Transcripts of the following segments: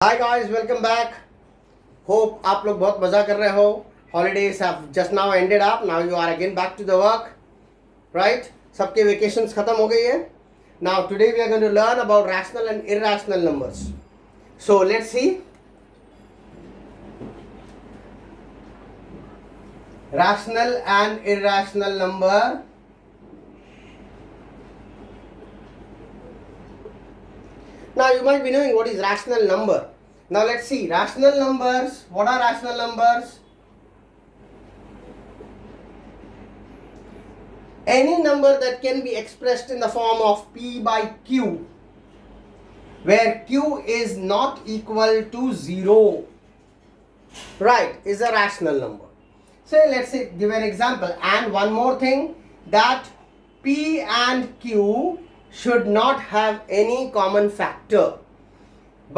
हाय guys, welcome back. Hope आप लोग बहुत मजा कर रहे हो। Holidays have just now ended up, now you are again back to the work, right. सबके वेकेशंस खत्म हो गई है। Now today we are going to learn about rational and irrational numbers. So let's see rational and irrational number. Now you might be knowing what is rational number. Now let's see rational numbers. What are rational numbers? Any number that can be expressed in the form of p by q, where q is not equal to 0, right, is a rational number. So let's say, give an example. And one more thing, that p and q should not have any common factor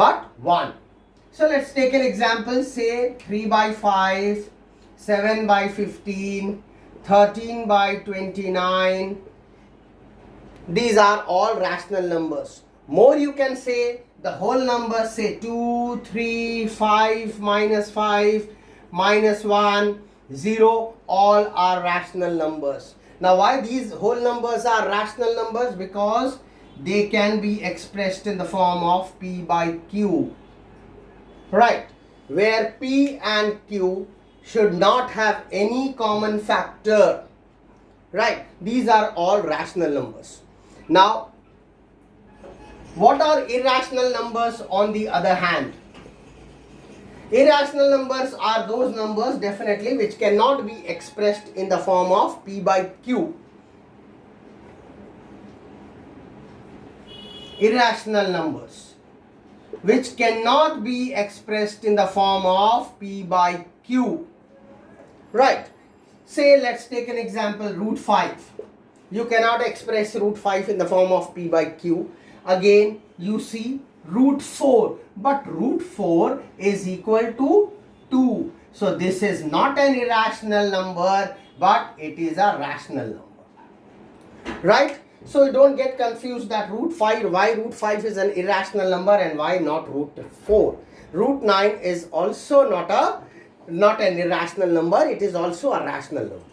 but 1. So let's take an example, say 3 by 5, 7 by 15, 13 by 29. These are all rational numbers. More, you can say the whole number, say 2, 3, 5, minus 5, minus 1, 0, all are rational numbers. Now why these whole numbers are rational numbers? Because they can be expressed in the form of p by q, right, where p and q should not have any common factor, right. These are all rational numbers. Now what are irrational numbers on the other hand? Irrational numbers are those numbers definitely which cannot be expressed in the form of p by q. Irrational numbers which cannot be expressed in the form of p by q, right. Say let's take an example, root 5. You cannot express root 5 in the form of p by q. Again you see root 4, but root 4 is equal to 2. So this is not an irrational number, but it is a rational number, right. So you don't get confused that root 5, why root 5 is an irrational number and why not root 4. Root 9 is also not an irrational number, it is also a rational number.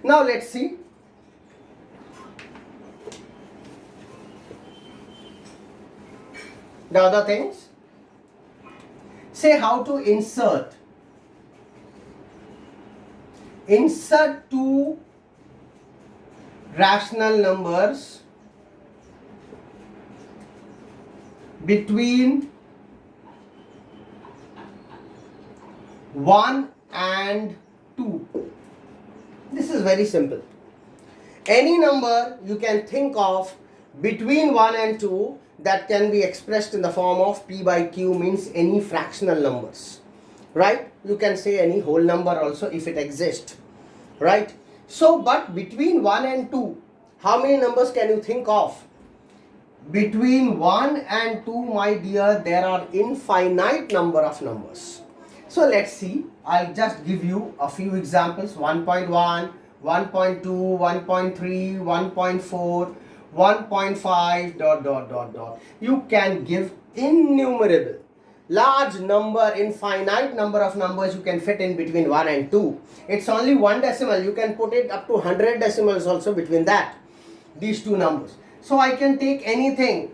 Now let's see the other things. Say how to insert two rational numbers between 1 and 2. This is very simple. Any number you can think of between 1 and 2 that can be expressed in the form of p by q means any fractional numbers, right. You can say any whole number also if it exists, right. So but between 1 and 2, how many numbers can you think of? Between 1 and 2, my dear, there are infinite number of numbers. So let's see, I'll just give you a few examples. 1.1, 1.2, 1.3, 1.4, 1.5, ... You can give innumerable, large number, infinite number of numbers you can fit in between 1 and 2. It's only one decimal. You can put it up to 100 decimals also between that, these two numbers. So I can take anything.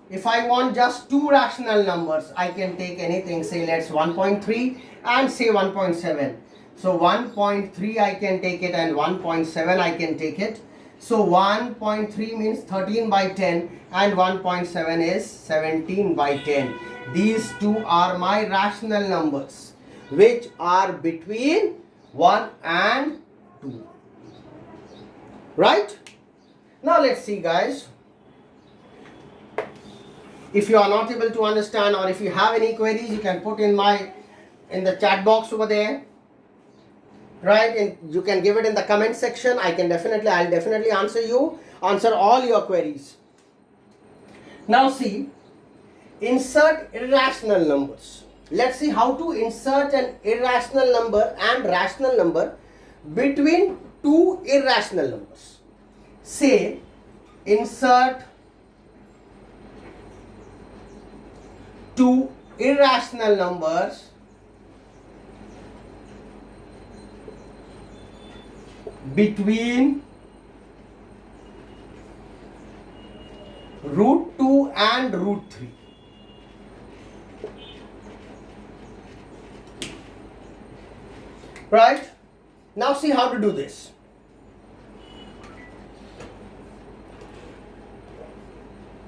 If I want just two rational numbers, I can take anything. Say let's 1.3 and say 1.7. So 1.3 I can take it and 1.7 I can take it. So 1.3 means 13 by 10 and 1.7 is 17 by 10. These two are my rational numbers which are between 1 and 2. Right? Now let's see, guys. If you are not able to understand or if you have any queries, you can put in the chat box over there. Right, and you can give it in the comment section. I'll definitely answer all your queries. Now see, insert irrational numbers. Let's see how to insert an irrational number and rational number between two irrational numbers. Say insert two irrational numbers between root 2 and root 3. Right? Now see how to do this.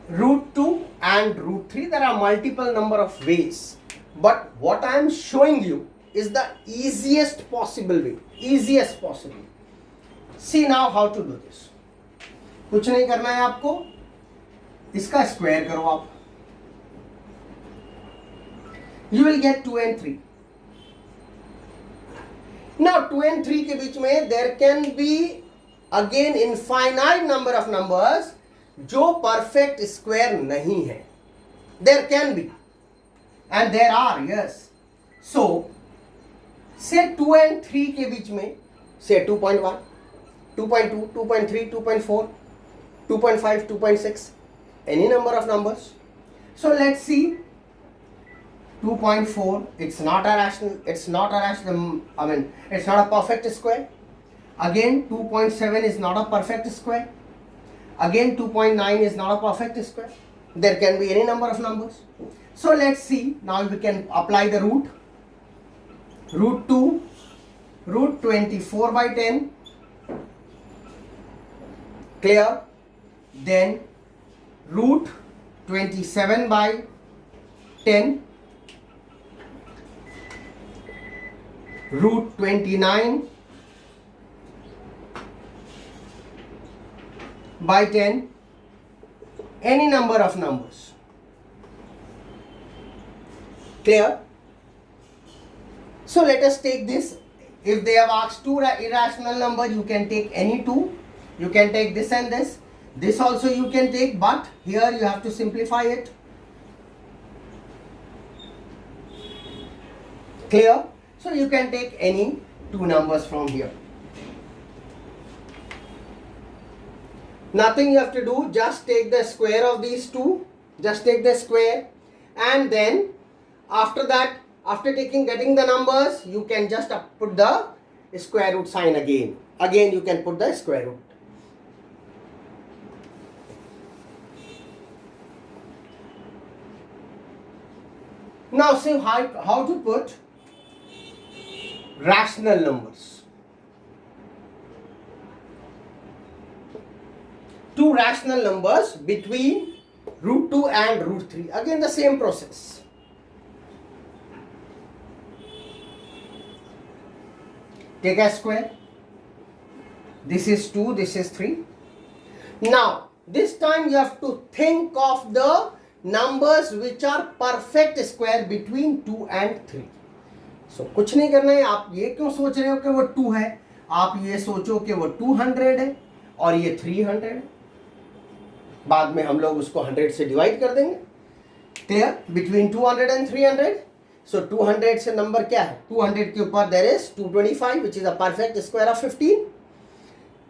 Root 2 and root 3, there are multiple number of ways. But what I am showing you is the easiest possible way. Easiest possible. See now how to do this. कुछ नहीं करना है आपको, इसका square करो आप. You will get 2 and 3. Now 2 and 3 के बीच में there can be again infinite number of numbers जो परफेक्ट स्क्वायर नहीं है. There can be and there are, yes. So say 2 and 3 के बीच में say 2.1, 2.2, 2.3, 2.4, 2.5, 2.6, any number of numbers. So let's see. 2.4, it's not a rational, it's not a perfect square. Again 2.7 is not a perfect square. Again 2.9 is not a perfect square. There can be any number of numbers. So let's see. Now we can apply the root. Root 2, root 24 by 10. Clear? Then root 27 by 10. Root 29 by 10, any number of numbers. Clear? So let us take this. If they have asked two irrational number, you can take any two. You can take this and this. This also you can take, but here you have to simplify it. Clear? So you can take any two numbers from here. Nothing you have to do, just take the square of these two. Just take the square, and then after that, after getting the numbers, you can just put the square root sign again. Again you can put the square root. Now see how to put rational numbers. Two rational numbers between root 2 and root 3. Again the same process. Take a square. This is 2, this is 3. Now this time you have to think of the numbers which are perfect square between 2 and 3. So कुछ नहीं करना है. आप ये क्यों सोच रहे हो कि वो 2 है? आप ये सोचो कि वो 200 है और ये 300 है. बाद में हम लोग उसको 100 से डिवाइड कर देंगे. क्लियर? Between 200 and 300. So 200 से नंबर क्या है? 200 के ऊपर there is 225 which is a perfect square of 15.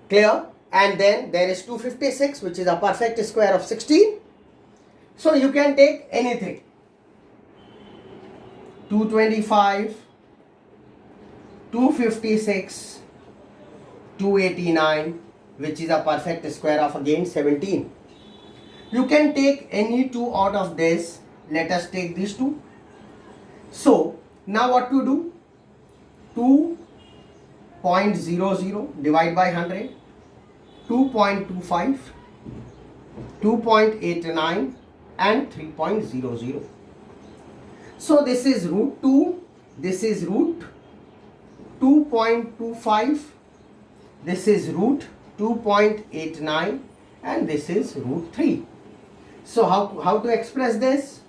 Clear? And then there is 256 which is a perfect square of 16. So you can take anything. 225, 256, 289 which is a perfect square of again 17. You can take any two out of this. Let us take these two. So now what to do? 2.00 divide by 100, 2.25, 2.89 and 3.00. So this is root 2, this is root 2.25, this is root 2.89 and this is root 3. So how to express this?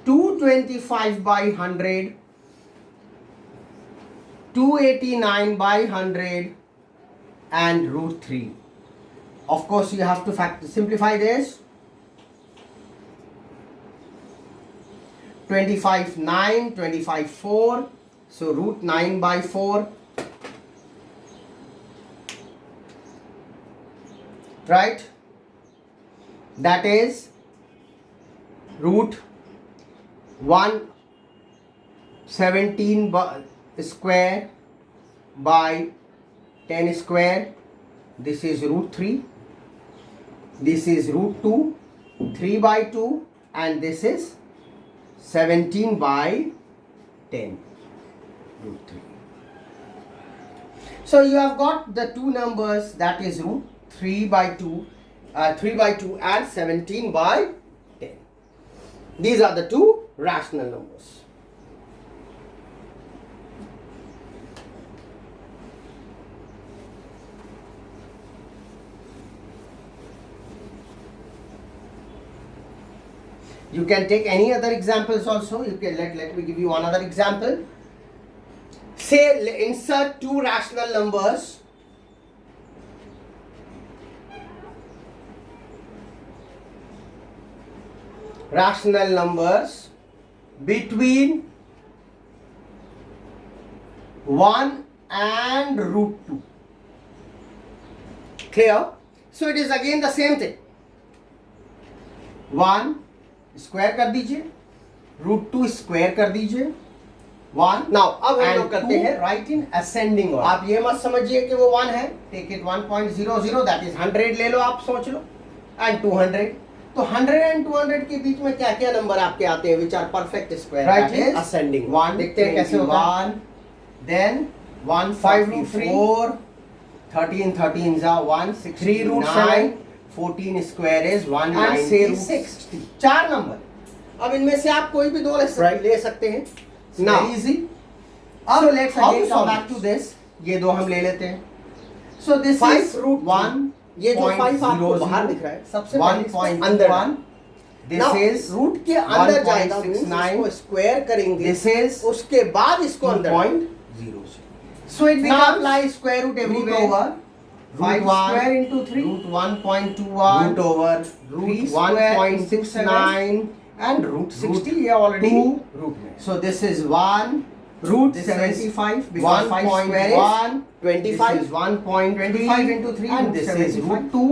225 by 100, 289 by 100 and root 3. Of course you have to simplify this. 25 9, 25 4, so root 9 by 4. Right? That is root 117 square by 10 square. This is root 3. This is root 2, 3 by 2, and this is 17 by 10, root 3. So you have got the two numbers, that is root 3 by 2 and 17 by 10. These are the two rational numbers. You can take any other examples also. You can let me give you another example. Say insert two rational numbers. Rational numbers between 1 and root 2. Clear? So it is again the same thing. 1 square कर दीजिए, root 2 square कर दीजिए, 1. Now अब हम लोग करते हैं right in ascending order. आप ये मत समझिए कि वो 1 है, टेक इट 1.00, दैट इज 100 ले लो, आप सोच लो, एंड 200. तो 100 एंड 200 के बीच में क्या क्या नंबर आपके आते हैं which are perfect square, right is ascending. 1 देखते हैं कैसे होगा. 1 देन 1 5 root 4 13 13 जा 1 6 3 root 7 14 स्क्वायर इज 196. 4 नंबर. अब इनमें से आप कोई भी दो ले सकते हैं. Now easy. अब let's again come back to this. ये दो हम ले लेते हैं. So this is root 1. ये जो 5 आपको बाहर दिख रहा है सबसे पहले अंदर 1. दिस इज रूट के अंदर जाएगा, इसको स्क्वायर करेंगे, दिस इज उसके बाद इसको अंदर 0.0. So it becomes like square root everywhere. Root 1 square into 3, root 1.21, root over root 1.69 and root 60. ये already root में. So this is 1 root 75 because 5 square is 25. This is 1.25 into 3 and this is root 2.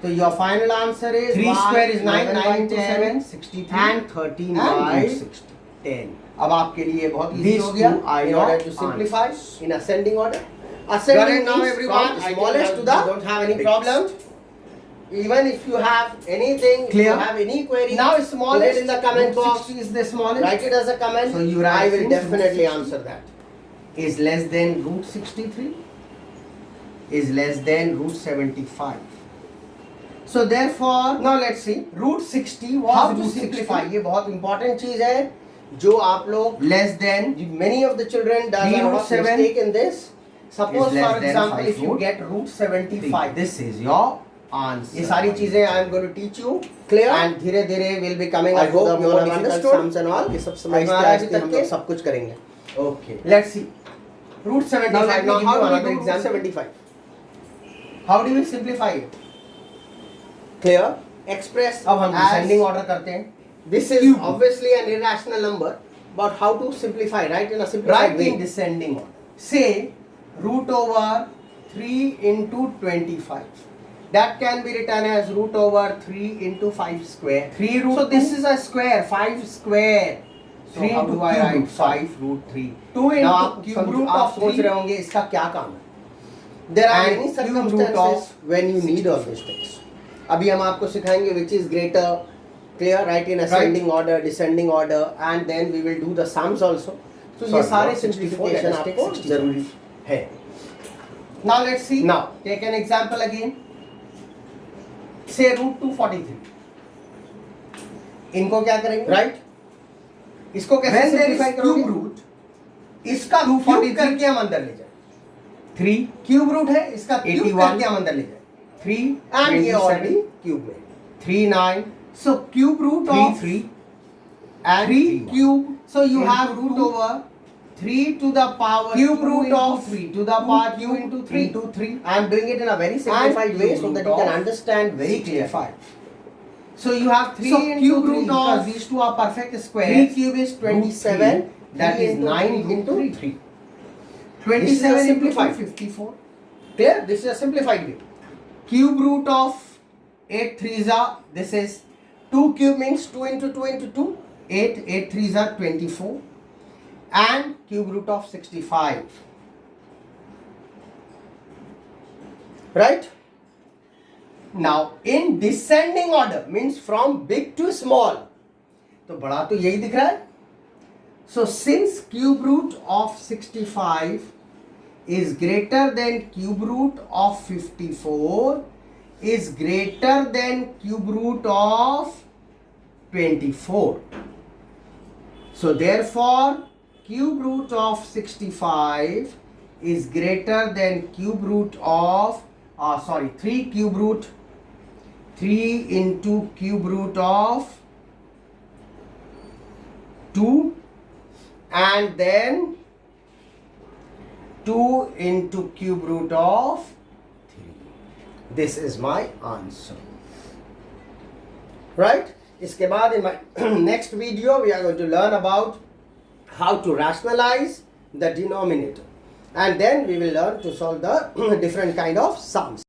So your final answer is 3 square is 9, 9 to 7, 63 and 13 by 60. 10. अब आपके लिए बहुत easy हो गया. In order to simplify in ascending order. Ascending now everyone, smallest to the, don't have any problem. Even if you have anything, clear, if you have any query, now smallest, put it in the comment box. Is the smallest, write it as a comment. So you write, I will definitely answer that. Is less than root 63, is less than root 75. So therefore, now let's see root 60. How to simplify? ये बहुत important चीज है जो आप लोग less than, many of the children does a lot of mistake in this. Suppose for example if you get root 75, this is your answer. ये सारी चीजें I am going to teach you, clear, and धीरे धीरे will be coming up with the more difficult sums and all. ये सब समझना है, हम लोग सब कुछ करेंगे. Okay, let's see root 75. Now how do we do root 75? How do we simplify it? Clear? Express. अब हम descending order करते हैं. This is obviously an irrational number, but how to simplify? Right in a simplified way. Right in descending order. Say root over 3 into 25. That can be written as root over 3 into 5 square. 3 root. So this is a square, 5 square. So 3 how do I write 5 root 3? 2 into cube root of 3. सोच रहे होंगे इसका क्या काम है? There are many circumstances when you need all these things. अभी हम आपको सिखाएंगे which is greater, clear, right in ascending order, descending order, and then we will do the sums also. So ये सारे simplification आपको जरूरी है. Now let's see. Now take an example again. Say root 243. इनको क्या करेंगे? Right? इसको कैसे सिंप्लीफाई करोगे? क्यूब रूट इसका 243 करके हम अंदर ले जाए. 3 क्यूब रूट है, इसका क्यूब करके हम अंदर ले जाए. 3 and ये ऑलरेडी क्यूब में 3 9. So cube root of 3 and 3 cube. So you have root over 3 to the power cube root of 3 to the power q into 3 into 3. I am doing it in a very simplified way so that you can understand very clearly. So you have 3 into cube root of, because these two are perfect squares. 3 cube is 27. That is 9 into 3. 27 simplified 54. Clear? This is a simplified way. Cube root of 8 3s are, this is 2 cube means 2 into 2 into 2. 8. 8 3s are 24. And cube root of 65. Right? Now, in descending order means from big to small. तो बड़ा तो यही दिख रहा है. So, since cube root of 65 is greater than cube root of 54 is greater than cube root of 24. So, therefore, cube root of 65 is greater than cube root of 3 into cube root of 2 and then 2 into cube root of 3. This is my answer. Right? इसके बाद in my next video we are going to learn about how to rationalize the denominator, and then we will learn to solve the different kind of sums.